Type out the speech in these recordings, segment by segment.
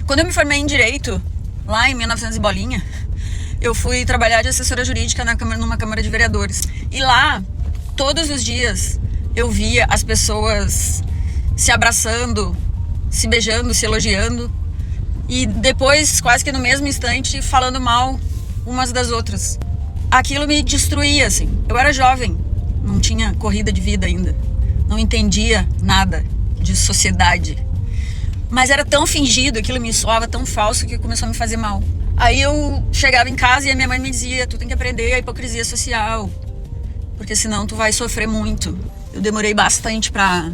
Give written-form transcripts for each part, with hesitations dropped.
Quando eu me formei em Direito, lá em 1900 e bolinha, eu fui trabalhar de assessora jurídica numa Câmara de Vereadores. E lá, todos os dias, eu via as pessoas se abraçando, se beijando, se elogiando. E depois, quase que no mesmo instante, falando mal umas das outras. Aquilo me destruía, assim. Eu era jovem, não tinha corrida de vida ainda. Não entendia nada de sociedade. Mas era tão fingido, aquilo me soava tão falso que começou a me fazer mal. Aí eu chegava em casa e a minha mãe me dizia: tu tem que aprender a hipocrisia social, porque senão tu vai sofrer muito. Eu demorei bastante pra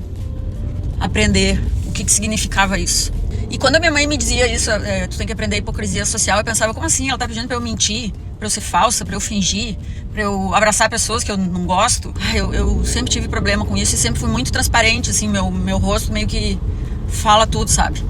aprender o que significava isso. E quando a minha mãe me dizia isso, tu tem que aprender a hipocrisia social, eu pensava: como assim? Ela tá pedindo pra eu mentir, pra eu ser falsa, pra eu fingir, pra eu abraçar pessoas que eu não gosto? Eu sempre tive problema com isso e sempre fui muito transparente, assim, meu rosto meio que fala tudo, sabe?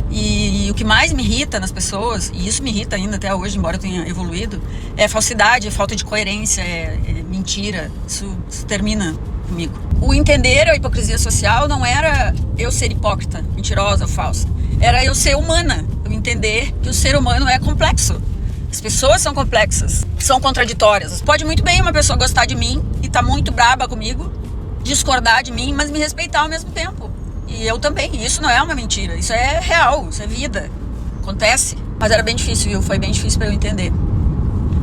E o que mais me irrita nas pessoas, e isso me irrita ainda até hoje, embora eu tenha evoluído, é falsidade, é falta de coerência, é mentira. Isso termina comigo. O entender a hipocrisia social não era eu ser hipócrita, mentirosa ou falsa. Era eu ser humana. Eu entender que o ser humano é complexo. As pessoas são complexas, são contraditórias. Pode muito bem uma pessoa gostar de mim e tá muito braba comigo, discordar de mim, mas me respeitar ao mesmo tempo. E eu também. Isso não é uma mentira. Isso é real. Isso é vida. Acontece. Mas era bem difícil, viu? Foi bem difícil pra eu entender.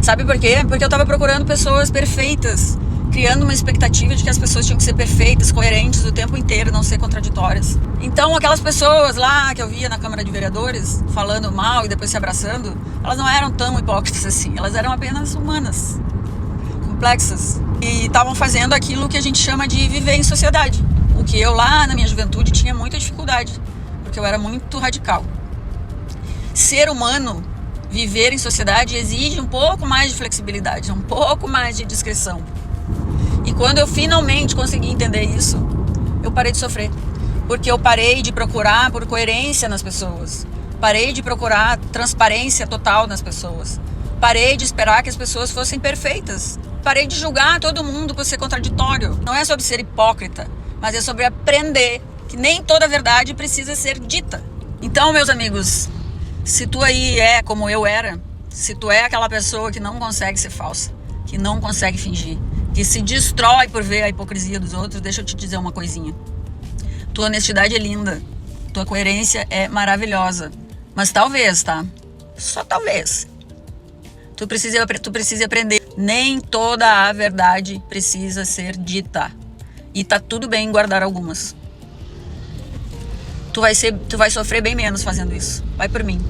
Sabe por quê? Porque eu tava procurando pessoas perfeitas, criando uma expectativa de que as pessoas tinham que ser perfeitas, coerentes o tempo inteiro, não ser contraditórias. Então, aquelas pessoas lá que eu via na Câmara de Vereadores, falando mal e depois se abraçando, elas não eram tão hipócritas assim. Elas eram apenas humanas, complexas. E estavam fazendo aquilo que a gente chama de viver em sociedade. O que eu lá na minha juventude tinha muita dificuldade, porque eu era muito radical. Ser humano, viver em sociedade, exige um pouco mais de flexibilidade, um pouco mais de discrição. E quando eu finalmente consegui entender isso, eu parei de sofrer. Porque eu parei de procurar por coerência nas pessoas. Parei de procurar transparência total nas pessoas. Parei de esperar que as pessoas fossem perfeitas. Parei de julgar todo mundo por ser contraditório. Não é sobre ser hipócrita, mas é sobre aprender que nem toda verdade precisa ser dita. Então, meus amigos, se tu aí é como eu era, se tu é aquela pessoa que não consegue ser falsa, que não consegue fingir, que se destrói por ver a hipocrisia dos outros, deixa eu te dizer uma coisinha. Tua honestidade é linda, tua coerência é maravilhosa, mas talvez, tá? Só talvez. Tu precisa aprender. Nem toda a verdade precisa ser dita. E tá tudo bem guardar algumas. Tu vai sofrer bem menos fazendo isso. Vai por mim.